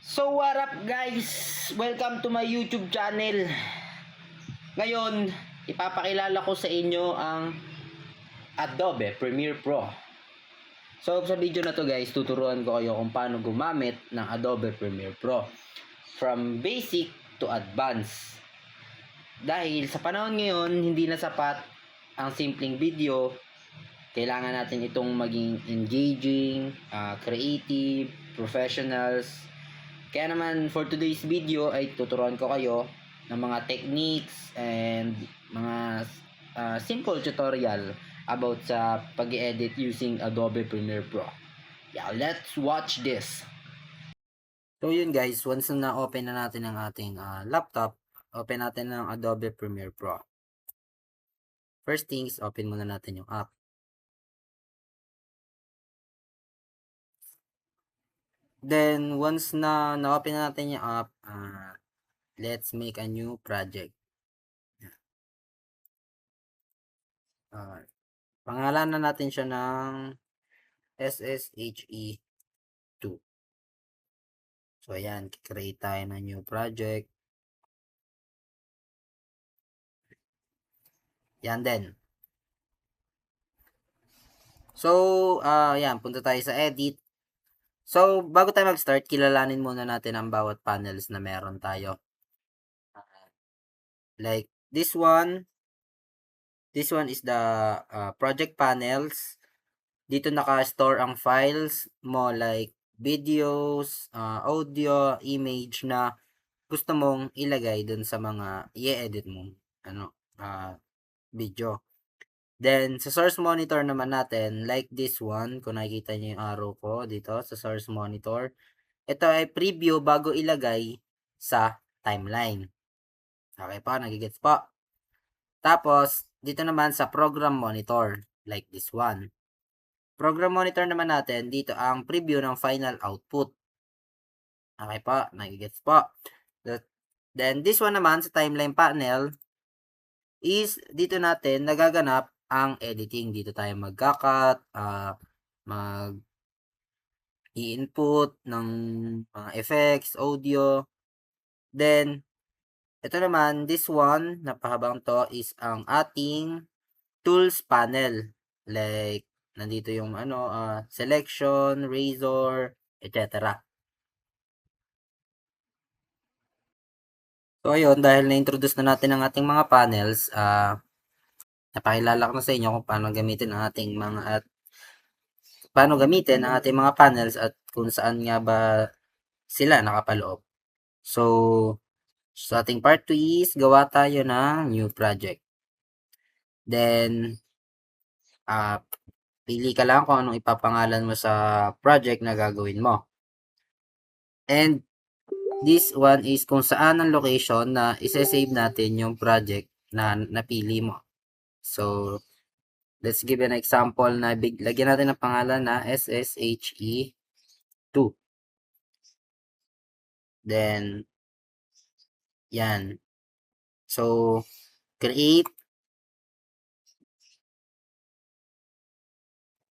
So what up guys? Welcome to my YouTube channel. Ngayon, ipapakilala ko sa inyo ang Adobe Premiere Pro. So sa video na to guys, tuturuan ko kayo kung paano gumamit ng Adobe Premiere Pro from basic to advanced. Dahil sa panahon ngayon, hindi na sapat ang simpleng video. Kailangan natin itong maging engaging, creative, professionals. Kaya naman for today's video ay tuturuan ko kayo ng mga techniques and mga simple tutorial about sa pag-edit using Adobe Premiere Pro. Yeah, let's watch this. So yun guys, once na open na natin ang ating laptop, open natin ang Adobe Premiere Pro. First things, open muna natin yung app. Then once na na-open na natin yung app, let's make a new project. Pangalanan natin siya ng SSHE2. So ayan, create tayo ng new project. Yan din. So, ayan, punta tayo sa edit. So, bago tayo mag-start, kilalanin muna natin ang bawat panels na meron tayo. Like this one is the project panels. Dito naka-store ang files mo like videos, audio, image na gusto mong ilagay dun sa mga i-edit mo video. Then, sa source monitor naman natin, like this one, kung nakikita nyo yung arrow ko dito sa source monitor, ito ay preview bago ilagay sa timeline. Okay po, nagigets po. Tapos, dito naman sa program monitor, like this one. Program monitor naman natin, dito ang preview ng final output. Okay po, nagigets po. Then, this one naman sa timeline panel, is dito natin nagaganap ang editing. Dito tayo mag-cut, mag-i-input ng mga effects, audio. Then, ito naman, this one, napahabang to, is ang ating tools panel. Like, nandito yung selection, razor, etc. So, ayun, dahil na-introduce na natin ang ating mga panels, napakilala ko na sa inyo kung paano gamitin ang ating mga panels at kung saan nga ba sila nakapaloob. So, sa ating part 2 is gawa tayo ng new project. Then, pili ka lang kung anong ipapangalan mo sa project na gagawin mo. And, this one is kung saan ang location na isa-save natin yung project na napili mo. So, let's give an example na lagyan natin ng pangalan na SSHE2. Then, yan. So, create.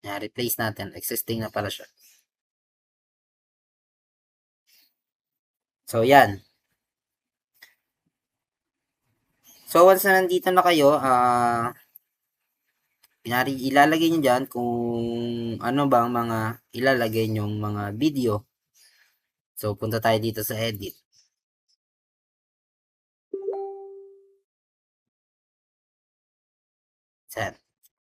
Yan, replace natin. Existing na pala siya. So, yan. So, once na nandito na kayo, ilalagay nyo dyan kung ano bang mga ilalagay nyong mga video. So, punta tayo dito sa edit. Set.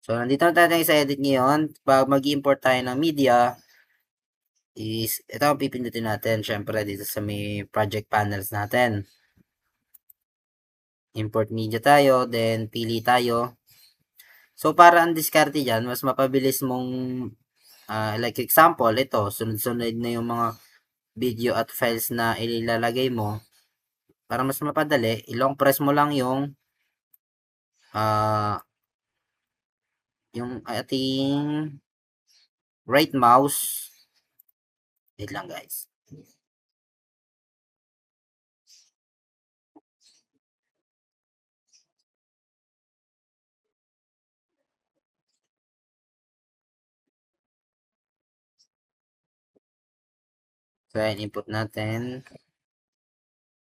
So, nandito na tayo sa edit ngayon. Pag mag-import tayo ng media, is ito ang pipindutin natin. Syempre, dito sa may project panels natin. Import media tayo, then pili tayo. So, para ang diskarte dyan, mas mapabilis mong, like example, ito, sunod-sunod na yung mga video at files na ilalagay mo. Para mas mapadali, ilong press mo lang yung ating right mouse. Wait lang guys. So, ayan, input natin.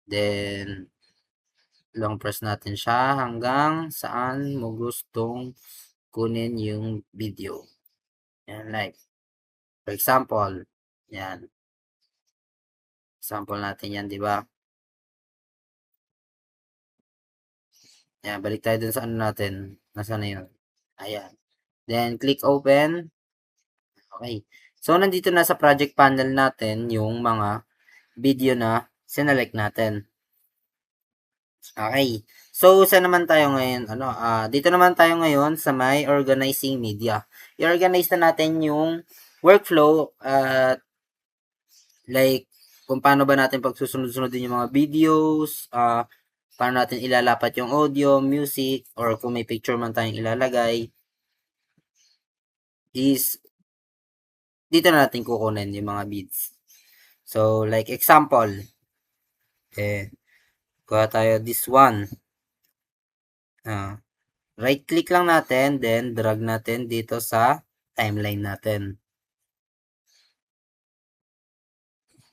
Then, long press natin siya hanggang saan mo gustong kunin yung video. Yan, like, for example, yan. Example natin yan, di ba? Yan, balik tayo dun sa ano natin. Nasaan na yun? Ayan. Then, click open. Okay. So, nandito na sa project panel natin yung mga video na sinelect natin. Okay. So, saan naman tayo ngayon? Dito naman tayo ngayon sa may organizing media. I-organize na natin yung workflow at like kung paano ba natin pagsusunod-sunodin yung mga videos, paano natin ilalapat yung audio, music, or kung may picture man tayong ilalagay, is dito na natin kukunin yung mga beats. So, like example, kuha tayo this one. Right click lang natin, then drag natin dito sa timeline natin.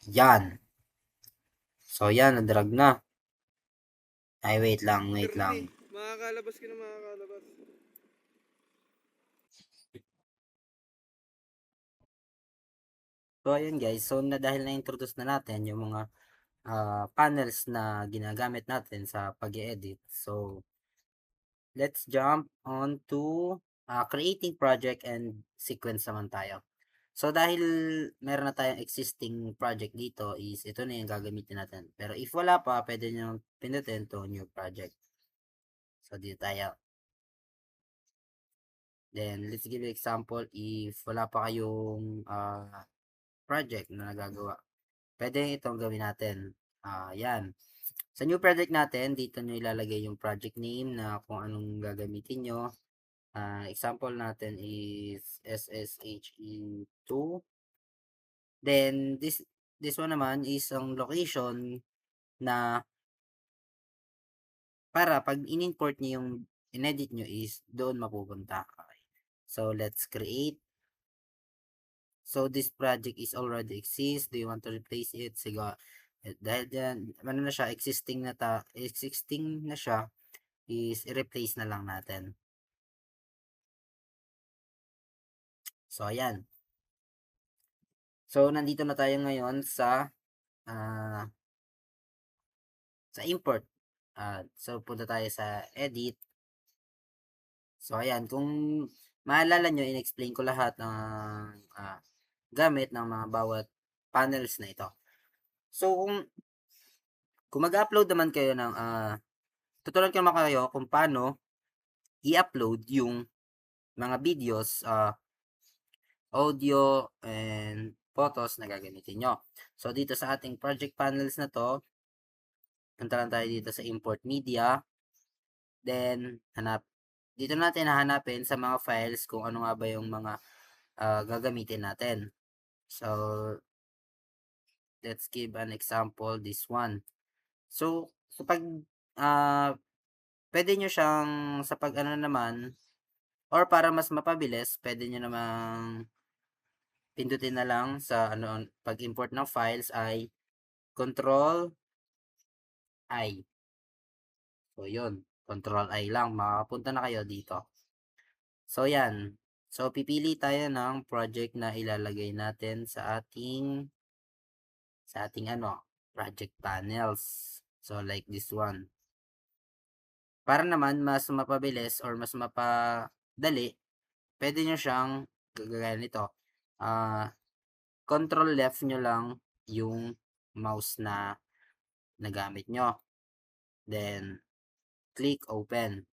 Yan. So, yan, na-drag na. Ay, wait lang. Makakalabas ka na makakalabas. So, ayun guys. So, dahil na-introduce na natin yung mga panels na ginagamit natin sa pag-edit. So, let's jump on to creating project and sequence naman tayo. So, dahil meron na tayong existing project dito is ito na yung gagamitin natin. Pero if wala pa, pwede nyo pindutin to new project. So, dito tayo. Then, let's give you example if wala pa kayong project na nagagawa. Pwede itong gawin natin. Yan. Sa new project natin, dito nyo ilalagay yung project name na kung anong gagamitin nyo. Example natin is SSHE2. Then, this one naman is ang location na para pag in-import nyo yung in-edit nyo is doon mapupunta. Okay. So, let's create. So, this project is already exist. Do you want to replace it? Sige. Dahil dyan, ano na siya, existing na siya, is i-replace na lang natin. So, ayan. So, nandito na tayo ngayon sa import. So, punta tayo sa edit. So, ayan. Kung maalala nyo, in-explain ko lahat ng gamit ng mga bawat panels na ito. So, kung mag-upload naman kayo ng tuturuan ko naman kayo kung paano i-upload yung mga videos, audio, and photos na gagamitin nyo. So, dito sa ating project panels na to, punta lang tayo dito sa import media. Then, dito natin hahanapin sa mga files kung ano nga ba yung mga gagamitin natin. So, let's give an example, this one. So pag pwede nyo siyang sa pag ano naman, or para mas mapabilis, pwede nyo namang pindutin na lang sa pag import ng files ay Control I. So yun, Control I lang, makapunta na kayo dito. So yan. So pipili tayo ng project na ilalagay natin sa ating project panels. So like this one. Para naman mas mapabilis or mas mapadali, pwede nyo siyang gagawin nito. Control left nyo lang yung mouse na nagamit nyo. Then, click open.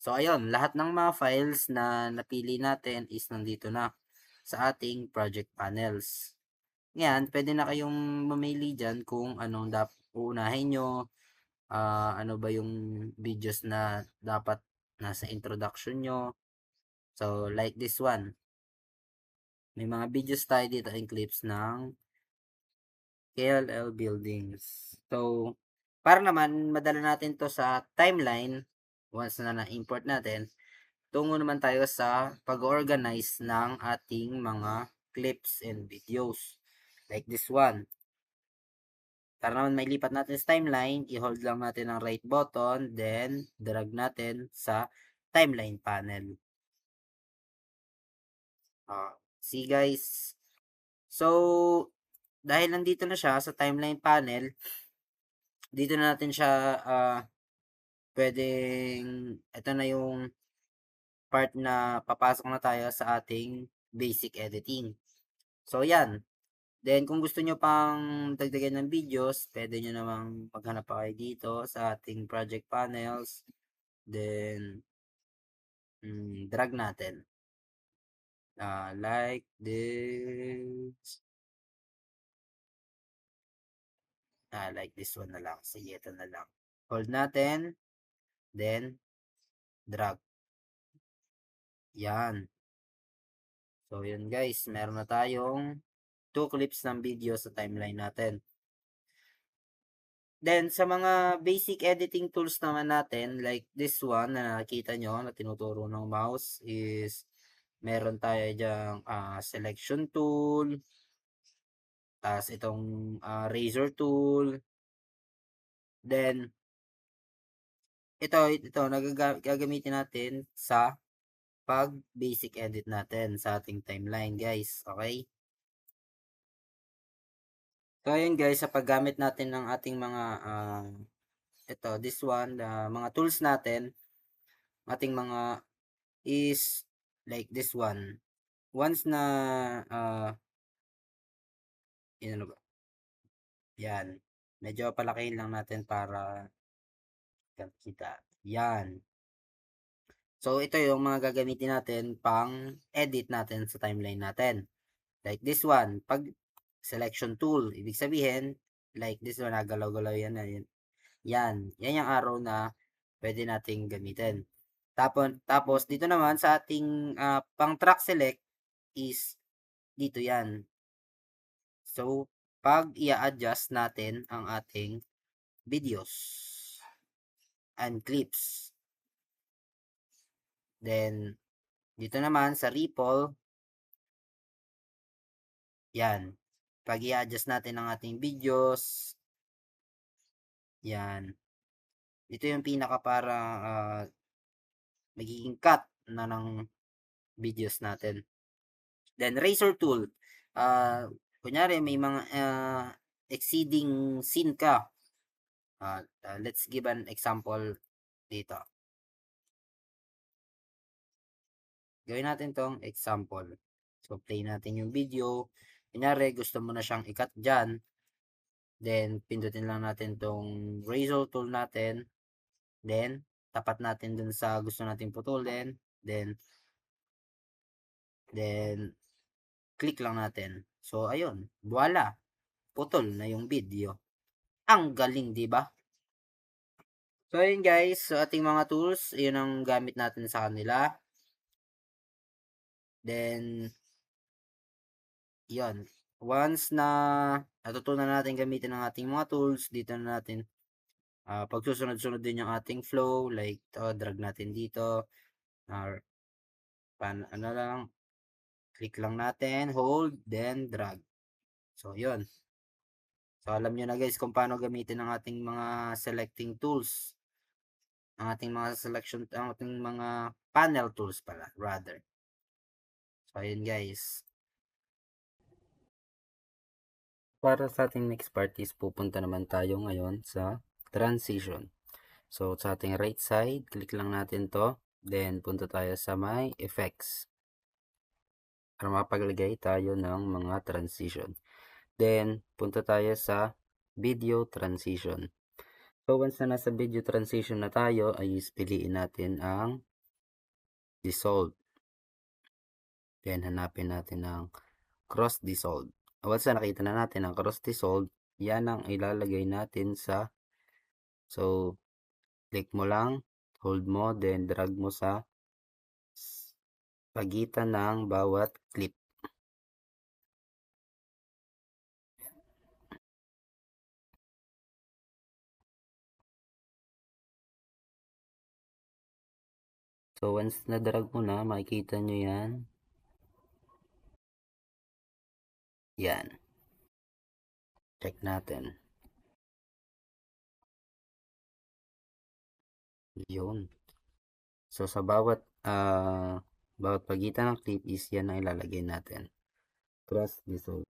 So, ayun, lahat ng mga files na napili natin is nandito na sa ating project panels. Ngayon, pwede na kayong mamili dyan kung anong uunahin nyo, ano ba yung videos na dapat nasa introduction nyo. So, like this one. May mga videos tayo dito and clips ng KLL buildings. So, para naman madala natin to sa timeline, once na na-import natin, tungo naman tayo sa pag-organize ng ating mga clips and videos. Like this one. Para naman mailipat natin sa timeline, i-hold lang natin ang right button, then drag natin sa timeline panel. See guys? So, dahil nandito na siya sa timeline panel, dito na natin siya pwedeng, ito na yung part na papasok na tayo sa ating basic editing. So, yan. Then, kung gusto nyo pang dagdagan ng videos, pwede nyo namang maghanap pa kayo dito sa ating project panels. Then, drag natin. Like this. Like this one na lang. Sige, ito na lang. Hold natin. Then, drag. Yan. So, yun guys. Meron na tayong 2 clips ng video sa timeline natin. Then, sa mga basic editing tools naman natin, like this one na nakikita nyo na tinuturo ng mouse is meron tayo dyang selection tool, tapos itong razor tool, then ito gagamitin natin sa pag basic edit natin sa ating timeline guys, okay? So ayun guys, sa paggamit natin ng ating mga this one, mga tools natin, ating mga is like this one. Once na yun, ano ba? Yan. Medyo palakihin lang natin para kita. Yan. So, ito yung mga gagamitin natin pang edit natin sa timeline natin. Like this one. Pag selection tool, ibig sabihin, like this one, nagalaw-galaw yan. Yan. Yan yung arrow na pwede nating gamitin. Tapos dito naman sa ating pang track select is dito yan. So, pag i-adjust natin ang ating videos and clips. Then, dito naman sa ripple, yan. Pag i-adjust natin ang ating videos, yan. Ito yung pinaka para magiging cut na ng videos natin. Then, razor tool. Kunyari, may mga exceeding scene ka. Let's give an example dito. Gawin natin tong example. So, play natin yung video. Kunyari, gusto mo na siyang i-cut dyan. Then, pindutin lang natin tong razor tool natin. Then, tapat natin dun sa gusto natin putulin. Then, click lang natin. So, ayun. Voila. Putol na yung video. Ang galing, di ba? So, ayun guys. So, ating mga tools, yun ang gamit natin sa kanila. Then, yun. Once na natutunan natin gamitin ang ating mga tools, dito na natin pagsusunod-sunod din yung ating flow. Like, drag natin dito. Ano lang, click lang natin, hold, then drag. So, yun. So, alam nyo na guys kung paano gamitin ang ating mga selecting tools. Ang ating mga panel tools pala, rather. So, ayun guys. Para sa ating next part is pupunta naman tayo ngayon sa transition. So, sa ating right side, click lang natin to. Then, punta tayo sa my effects. Para makapaglagay tayo ng mga transition. Then, punta tayo sa video transition. So, once na nasa video transition na tayo, ay piliin natin ang dissolve. Then, hanapin natin ang cross dissolve. Once na nakita na natin ang cross dissolve, yan ang ilalagay natin sa, so, click mo lang, hold mo, then drag mo sa pagitan ng bawat clip. So, once na drag mo na, makikita nyo yan. Yan. Check natin. Yun. So sa bawat pagitan ng clip is yan ang ilalagay natin. Cross dissolve.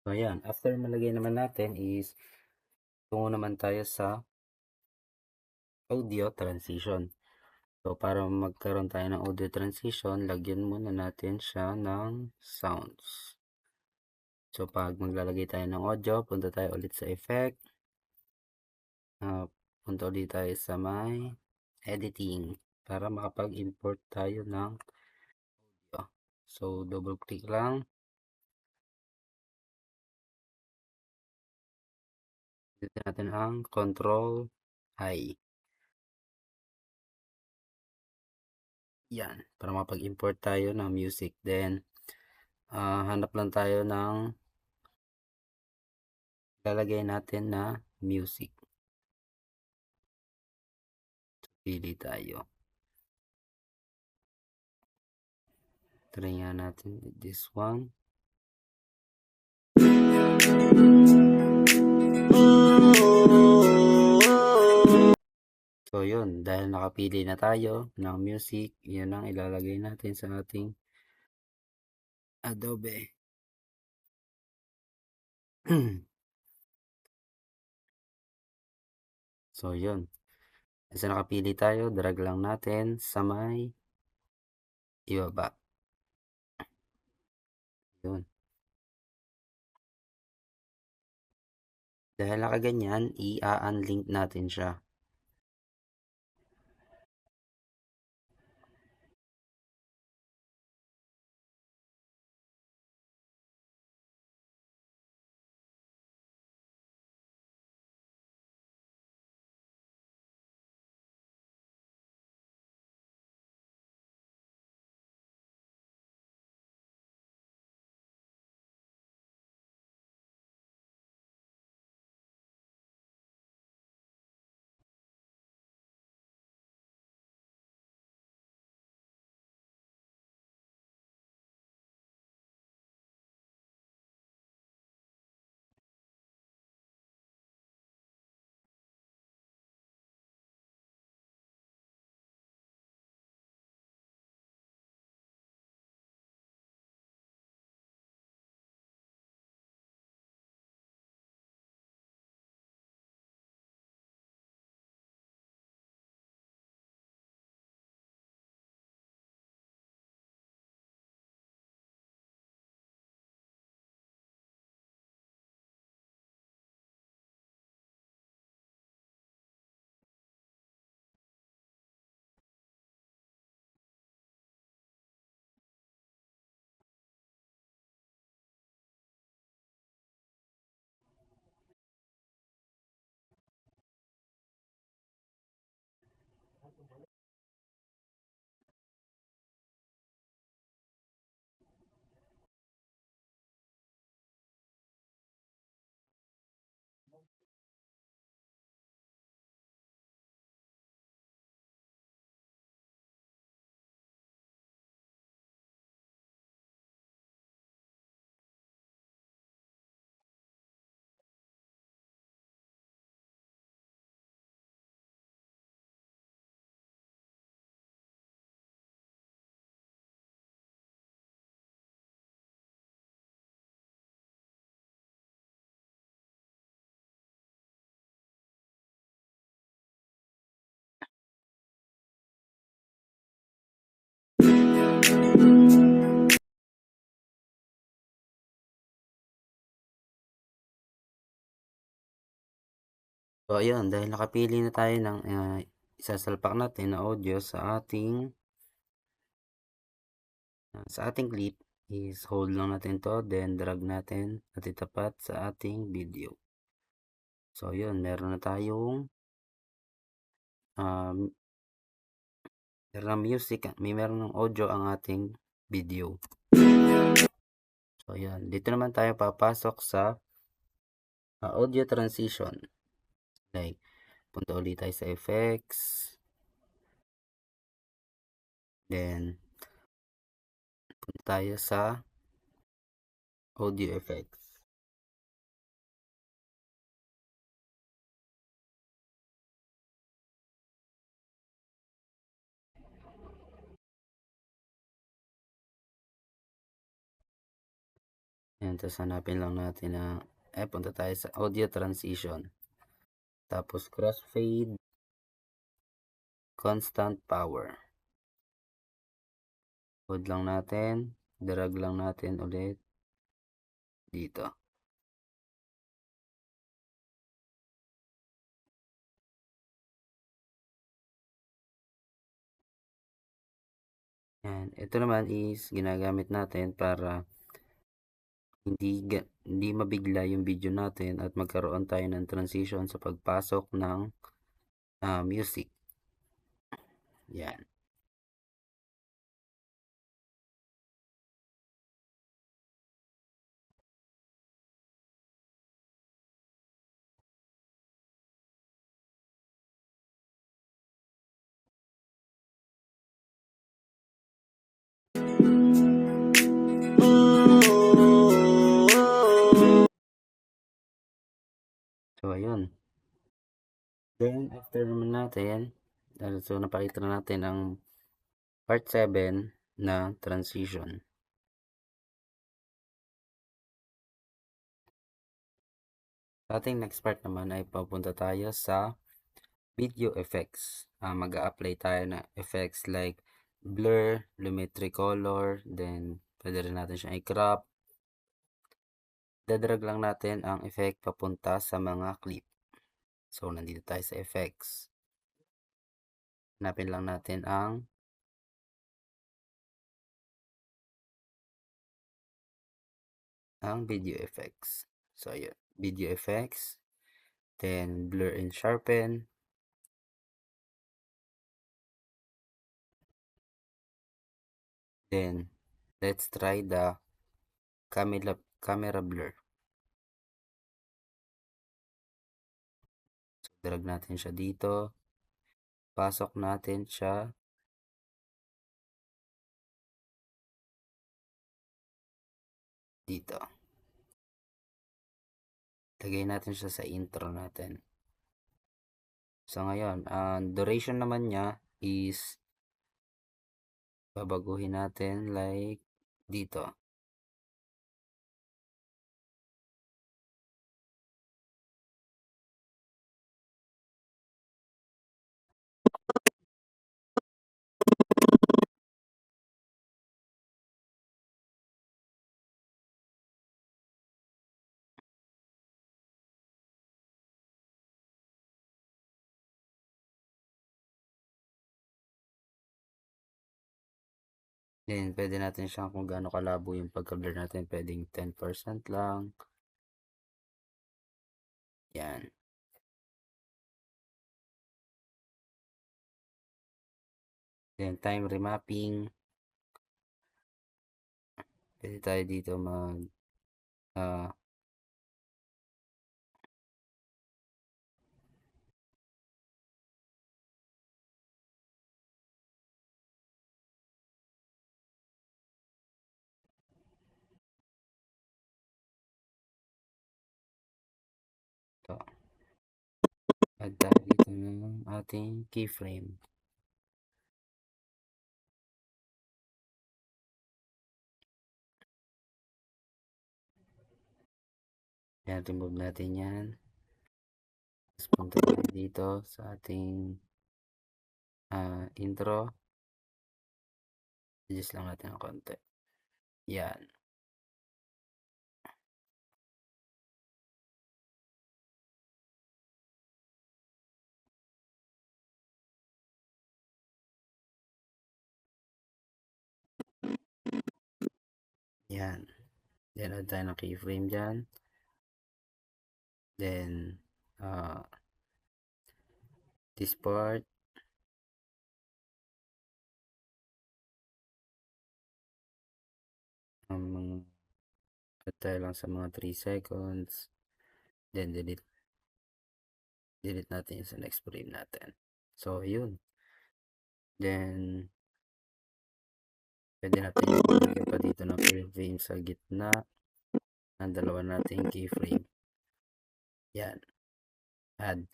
So ayan, after malagay naman natin is tungo naman tayo sa audio transition. So para magkaroon tayo ng audio transition, lagyan muna natin siya ng sounds. So pag maglalagay tayo ng audio, punta tayo ulit sa effect. Punta ulit tayo sa may editing para makapag-import tayo ng audio. So double click lang. Dito natin ang control I. Yan, para makapag-import tayo ng music. Then hanap lang tayo ng lalagay natin na music. Pili tayo. Try nga natin this one. So yun, dahil nakapili na tayo ng music, yun ang ilalagay natin sa ating Adobe. So yun, kasi nakapili tayo, drag lang natin sa may ibaba. Yun. Dahil nakaganyan, i-unlink natin siya. So ayun, dahil nakapili na tayo ng isasalpak natin na audio sa ating clip, is hold lang natin to, then drag natin at itapat sa ating video. So yun, meron na tayong meron ng music, meron ng audio ang ating video. So yan, dito naman tayo papasok sa audio transition. Like, punta ulit tayo sa effects, then punta tayo sa audio effects. Yan, tapos hanapin lang natin na punta tayo sa audio transition, tapos crossfade, constant power. Hold lang natin, drag lang natin ulit dito. Yan, ito naman is ginagamit natin para hindi mabigla yung video natin at magkaroon tayo ng transition sa pagpasok ng music. Yan. So ayun. Then after naman natin, so napakita na natin ang part 7 na transition. Sa ating next part naman ay papunta tayo sa video effects. Mag-a-apply tayo na effects like blur, lumetri color, then pwede rin natin siyang i-crop. Dadrag lang natin ang effect papunta sa mga clip. So nandito tayo sa effects. Hanapin lang natin ang video effects. So ayun, video effects, then blur and sharpen, then let's try the camera blur. So drag natin siya dito, pasok natin siya dito, lagay natin siya sa intro natin. So ngayon, duration naman niya is babaguhin natin like dito. Then pwede natin siyang kung gaano kalabo yung pagka-blur natin, pwedeng 10% lang. Yan. Then time remapping. Pwede tayo dito mag ito. Add tayo dito ng ating keyframe. Yan, remove natin yan. Tapos punta tayo dito sa ating intro. Adjust lang natin ng konti. Yan. Yan. Then, add tayo ng keyframe dyan. Then, this part. Add tayo lang sa mga 3 seconds. Then, delete natin sa next frame natin. So, yun. Then, pwede natin ilagay pa dito ng keyframe sa gitna ng dalawa nating keyframe. Yan. Add.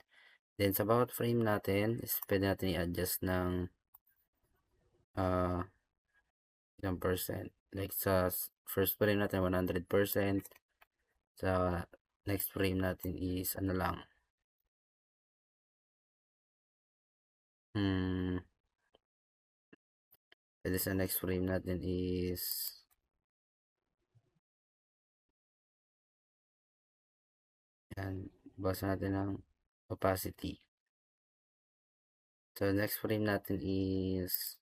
Then, sa bawat frame natin, is pwede natin i-adjust ng ilang percent. Like, sa first frame natin, 100%. Sa next frame natin is, ano lang, pwede sa next frame natin is, yan, basa natin ng opacity. So, next frame natin is,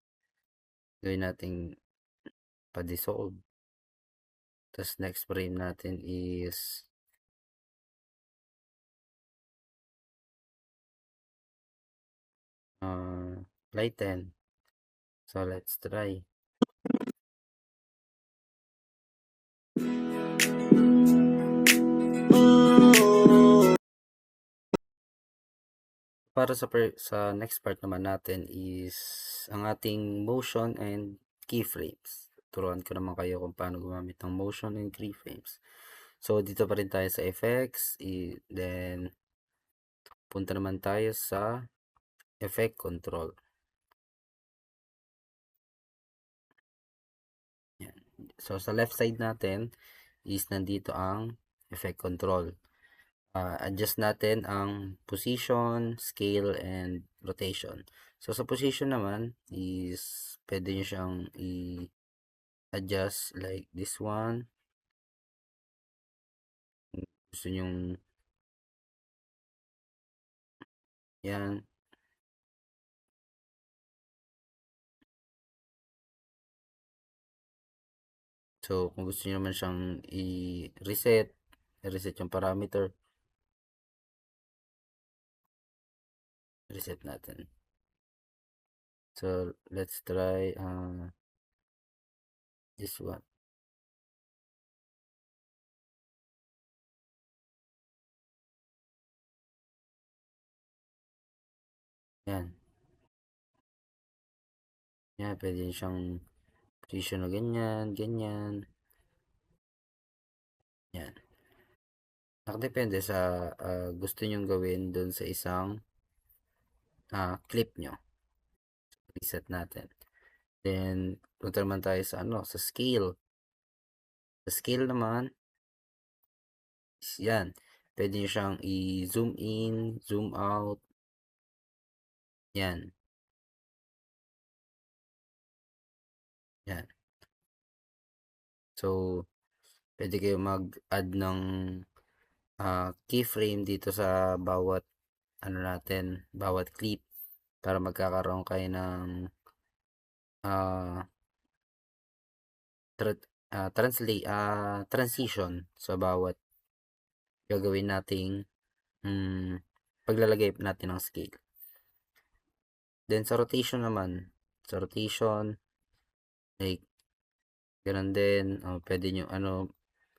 gawin natin pa-dissolve. Tapos, next frame natin is, lighten. So, let's try. Para sa next part naman natin is ang ating motion and keyframes. Turuan ko naman kayo kung paano gumamit ng motion and keyframes. So, dito pa rin tayo sa effects. Then, punta naman tayo sa effect control. Yan. So, sa left side natin is nandito ang effect control. Adjust natin ang position, scale, and rotation. So, sa position naman is pwede nyo siyang i-adjust like this one. Gusto nyong yan. So, kung gusto nyo naman siyang i-reset yung parameter, reset natin. So, let's try this one. Yan. Yan, pwede siyang position na ganyan, ganyan. Yan. Nakadepende sa gusto nyong gawin dun sa isang clip nyo. Reset natin. Then, punta naman tayo sa sa scale. Sa scale naman, yan. Pwede nyo siyang i-zoom in, zoom out. Yan. Yan. So, pwede kayo mag-add ng keyframe dito sa bawat bawat clip para magkakaroon kayo ng transition sa bawat gagawin nating paglalagay natin ng scale. Then sa rotation naman, like ganun din, pwede nyo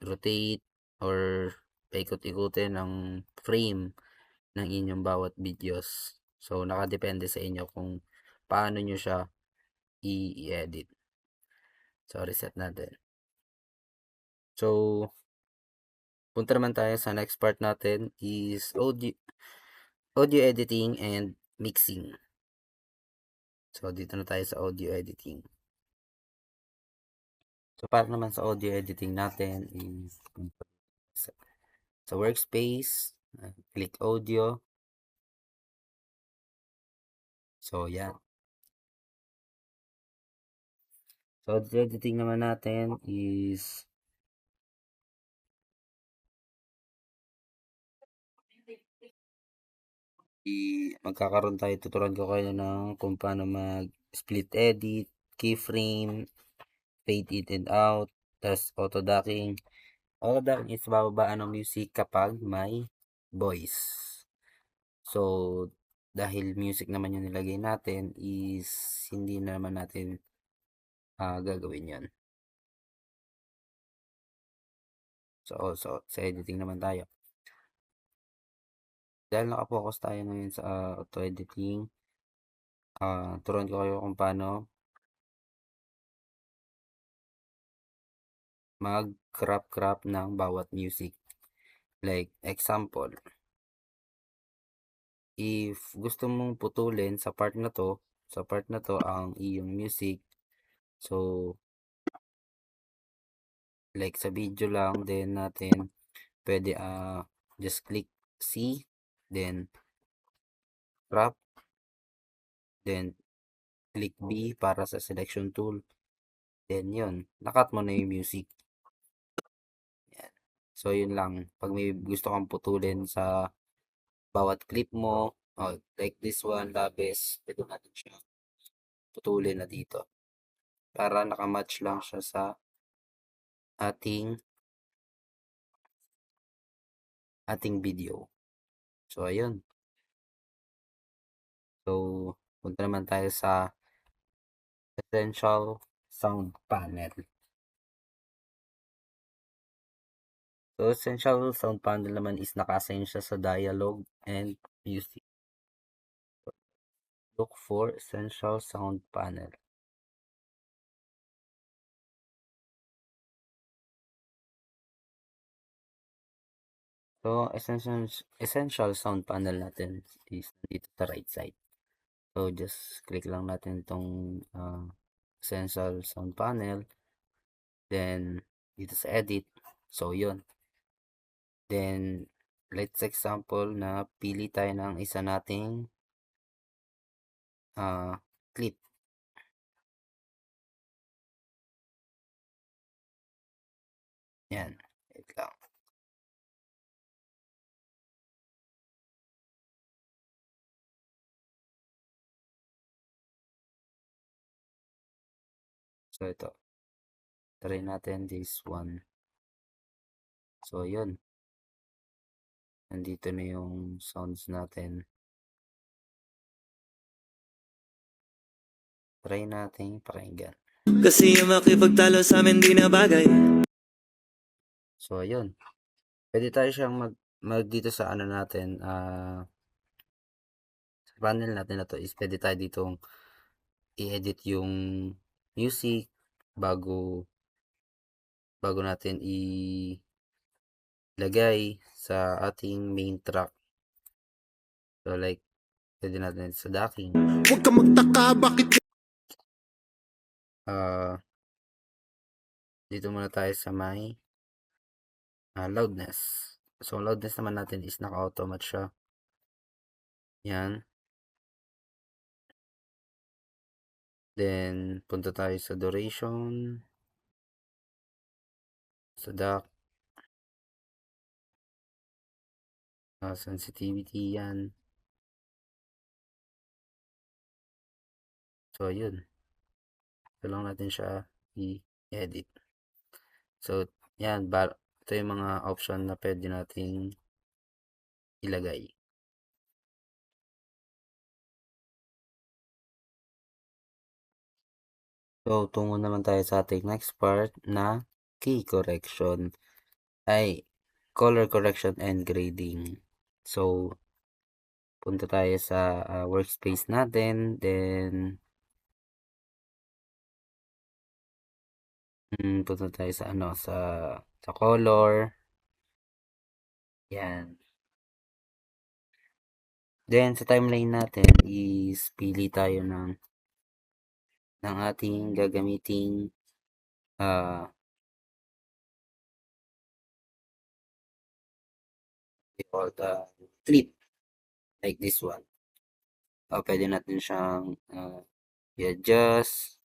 rotate or paikot-ikutin ang frame ng inyong bawat videos. So nakadepende sa inyo kung paano nyo siya i-edit. So reset natin. So punta naman tayo sa next part natin is audio editing and mixing. So dito na tayo sa audio editing. So para naman sa audio editing natin is sa workspace, click audio. So yan. So audio editing naman natin is magkakaroon tayo, tuturuan ko kayo ng kung paano mag split edit, keyframe, fade in and out, Tas auto-docking. Auto-docking is bababaan ng music kapag may voice. So, dahil music naman yung nilagay natin is hindi na naman natin gagawin yon. So, sa editing naman tayo. Dahil nakapokus tayo ngayon sa auto editing, turuan ko kayo kung paano mag-crop ng bawat music. Like example, if gusto mong putulin sa part na to ang iyong music. So, like sa video lang din natin, pwede just click C, then crop, then click B para sa selection tool. Then yun, nakat mo na yung music. Yan. So yun lang, pag may gusto kang putulin sa bawat clip mo, like this one, labis, pwede natin siya putulin na dito. Para nakamatch lang siya sa ating video. So ayun. So punta naman tayo sa Essential Sound Panel. So Essential Sound Panel naman is naka-assign siya sa dialogue and music. Look for Essential Sound Panel. So essential sound panel natin is dito sa right side. So just click lang natin itong essential sound panel. Then dito sa edit. So yun. Then let's example na pili tayo ng isa nating clip. Yan. Wait lang. So ito. Try natin this one. So yun. Nandito na yung sounds natin. Try natin pakinggan. Kasi yung makipagtalo sa amin di na bagay. So ayun. Pwede tayo siyang mag dito sa ano natin, sa panel natin na to is pwede tayo ditong i-edit yung music bago natin ilagay sa ating main track. So like, pwede natin sa docking. Huwag ka magtaka bakit Dito muna tayo sa may loudness. So loudness naman natin is naka-automate siya. Yan. Then punta tayo sa duration, sa DAC, sensitivity yan. So yun. Ito lang natin siya i-edit. So yan, ito yung mga option na pwede nating ilagay. So tungo naman tayo sa ating next part na key correction. Color correction and grading. So punta tayo sa workspace natin, then punta tayo sa sa color. Yan. Then sa timeline natin is pili tayo ng ating gagamiting clip like this one. Pwede natin siyang i-adjust.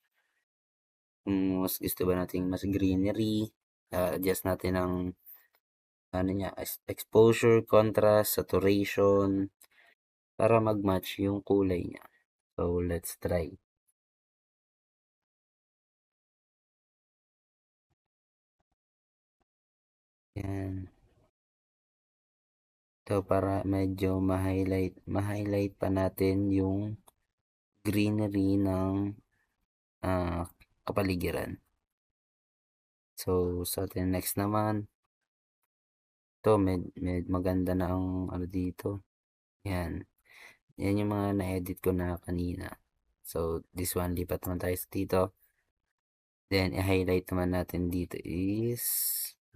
Kung mas gusto ba natin mas greenery, adjust natin ang exposure, contrast, saturation para mag-match yung kulay niya. So let's try. Yan. Ito para medyo ma-highlight pa natin yung greenery ng kapaligiran. So, sa atin next naman, ito maganda na ang ano dito. Yan. Yan yung mga na-edit ko na kanina. So, this one, lipat naman tayo dito. Then, i-highlight naman natin dito is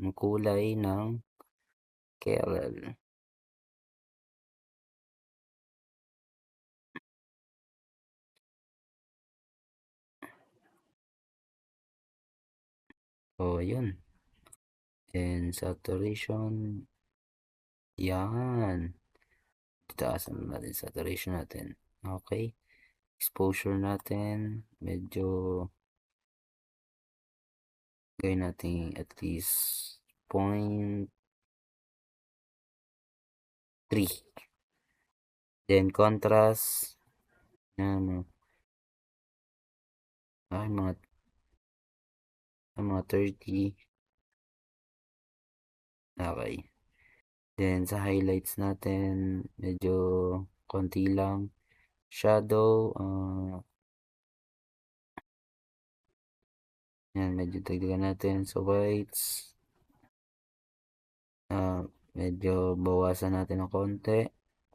yung kulay ng kernel. So, yun. Then, saturation. Yan. Taasan natin saturation natin. Okay. Exposure natin. Medyo gawin natin at least 0.3. Then, contrast. Yan. Mga 30. Okay. Then, sa highlights natin, medyo konti lang. Shadow, yan, medyo dagdagan natin. So, whites, medyo bawasan natin ng konti.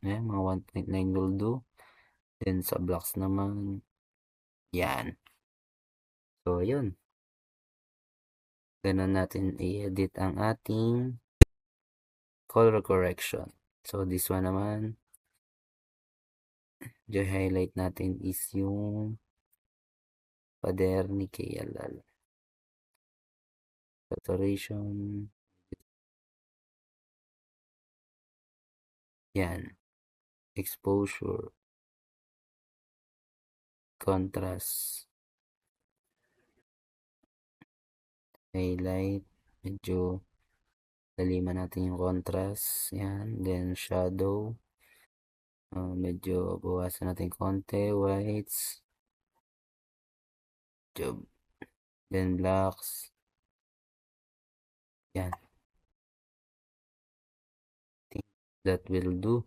Ayan, mga 1.9 will do. Then, sa blacks naman, yan. So, yun. Ganun natin i-edit ang ating color correction. So, this one naman, yung highlight natin is yung pader ni KLL. Saturation. Yan. Exposure. Contrast. Highlight. Medyo laliman natin yung contrast. Yan. Then shadow. Medyo bawasan natin konti. Whites. Job. Then blacks. Yan. I think that will do.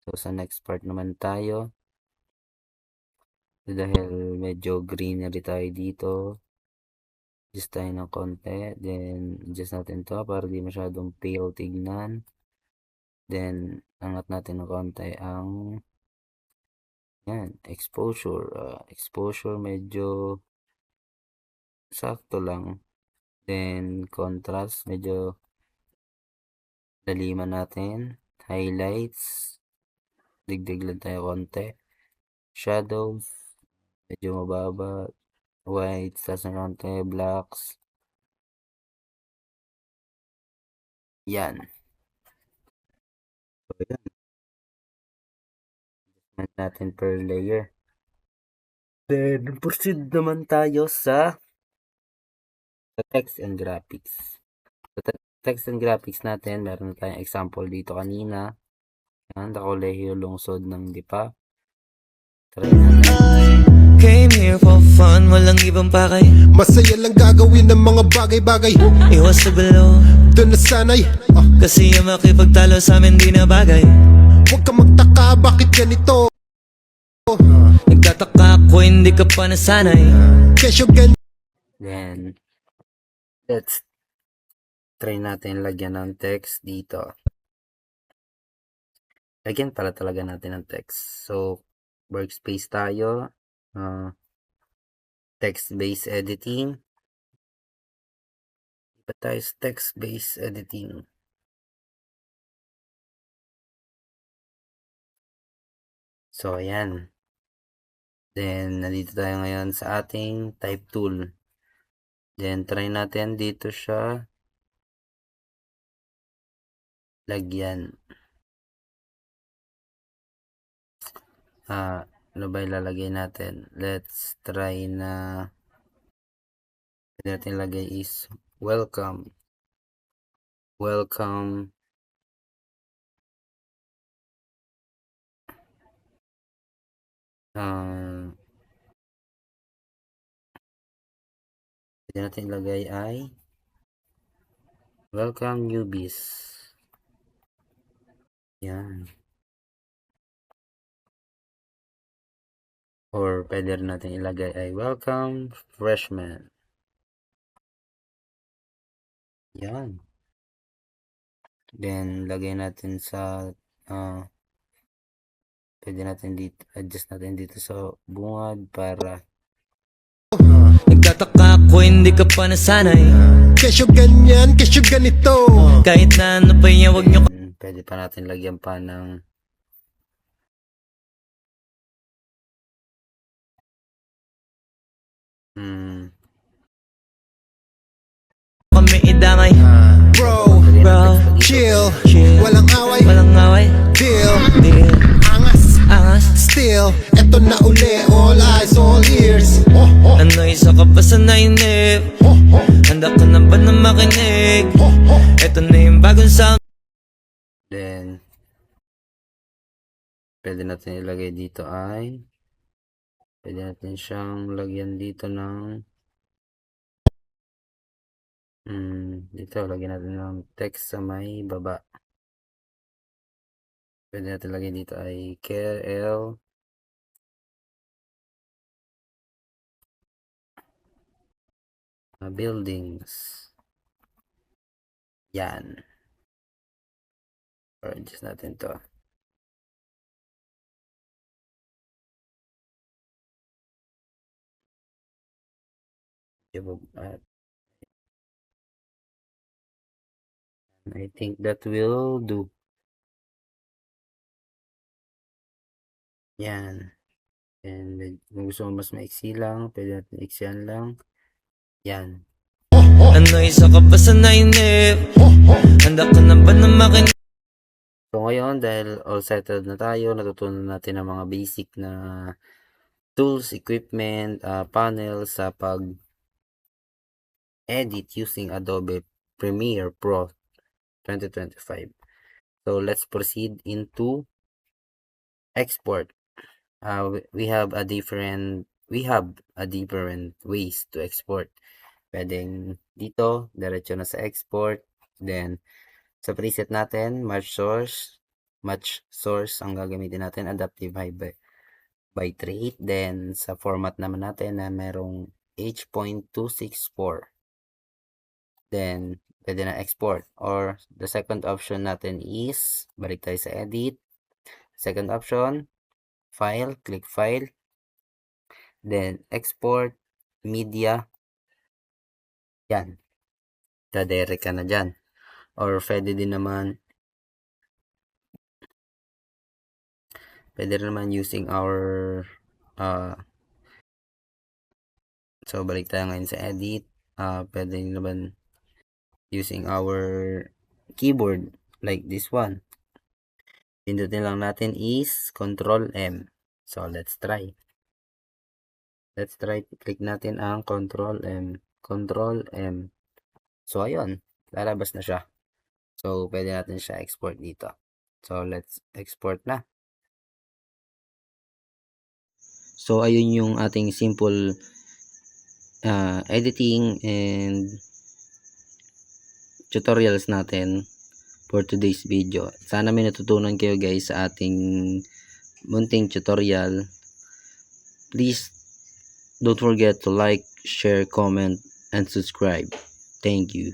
So, sa next part naman tayo. Dahil medyo greenery tayo dito. Adjust tayo ng konti. Then, adjust natin to para di masyadong pale tignan. Then, angat natin ng konti ang yan, exposure. Exposure medyo sakto lang. Then, contrast medyo laliman natin. Highlights. Digdig lang tayo konti. Shadows. Medyo mababa. White. Tas na konti. Blacks. Yan. So, yan. Adjustment natin per layer. Then, proceed naman tayo sa text and graphics. Sa text and graphics natin, meron tayong example dito kanina. Yan, the kolehiyo lungsod ng Lipa. Try natin. Came here for fun, walang ibang pakay. Masaya lang gagawin ng mga bagay-bagay. Iwas sa gulo, Doon na sanay. kasi yung makipagtalo sa amin di na bagay. Huwag ka magtaka bakit ganito. Nagtataka ko hindi ka pa nasanay. Kesyo ganito. Then, let's try natin lagyan ng text dito. Lagyan pala talaga natin ng text. So, workspace tayo. Text-based editing. Iba tayo sa text-based editing. So, ayan. Then, nandito tayo ngayon sa ating type tool. Then, try natin dito siya lagyan. Ano ba ilalagay natin? Let's try na pwede natin lagay is welcome. Welcome. Pwede natin ilagay ay Welcome newbies. Yan. Or pwede rin natin ilagay ay welcome freshmen. Yan. Then, lagay natin sa pwede natin dito, adjust natin dito sa bungad para Nagtataka ako hindi ka pa nasanay. Kesyo ganyan, kesyo ganito. Kahit na ano pa yan, wag nyo pwede pa natin lagyan pa ng kami idamay. Bro, Bro, chill, chill. walang away, Walang away. deal, Deal. angas, Angas. still. Eto na uli, all eyes, all ears. Ano isa ka ba sa nainip? Handa ka na ba na makinig? Ito na yung bagong sound. then pwede natin ilagay dito ay pwede natin siyang lagyan dito ng dito lagyan natin ng text sa may baba. Pwede natin lagyan dito ay KL buildings. Yan. Or adjust natin to. I think that will do. Yan. And kung gusto mo mas maiksi lang, pwede natin iksihan lang. Yan. Ano isa ka ba sa nainip? Handa ka na ba na makinig? So ngayon, dahil all settled na tayo, natutunan natin ang mga basic na tools, equipment, panel sa pag-edit using Adobe Premiere Pro 2025. So let's proceed into export. We have a different ways to export. Pwedeng dito, diretso na sa export. Then sa preset natin, match source ang gagamitin natin, adaptive high bitrate. Then sa format naman natin na merong H.264, then pwede na export. Or the second option natin is balik tayo sa edit, second option, file, click file, then export media. Yan, dadere ka na dyan. Or pwede naman using our so balik tayo ngayon sa edit. Pwede naman using our keyboard like this one. Pindutin lang natin is Control M. So let's try. Click natin ang Control M. So ayun, lalabas na siya. So pwede natin siya export dito. So let's export na. So ayun yung ating simple editing and tutorials natin for today's video. Sana may natutunan kayo guys sa ating munting tutorial. Please don't forget to like, share, comment, and subscribe. Thank you.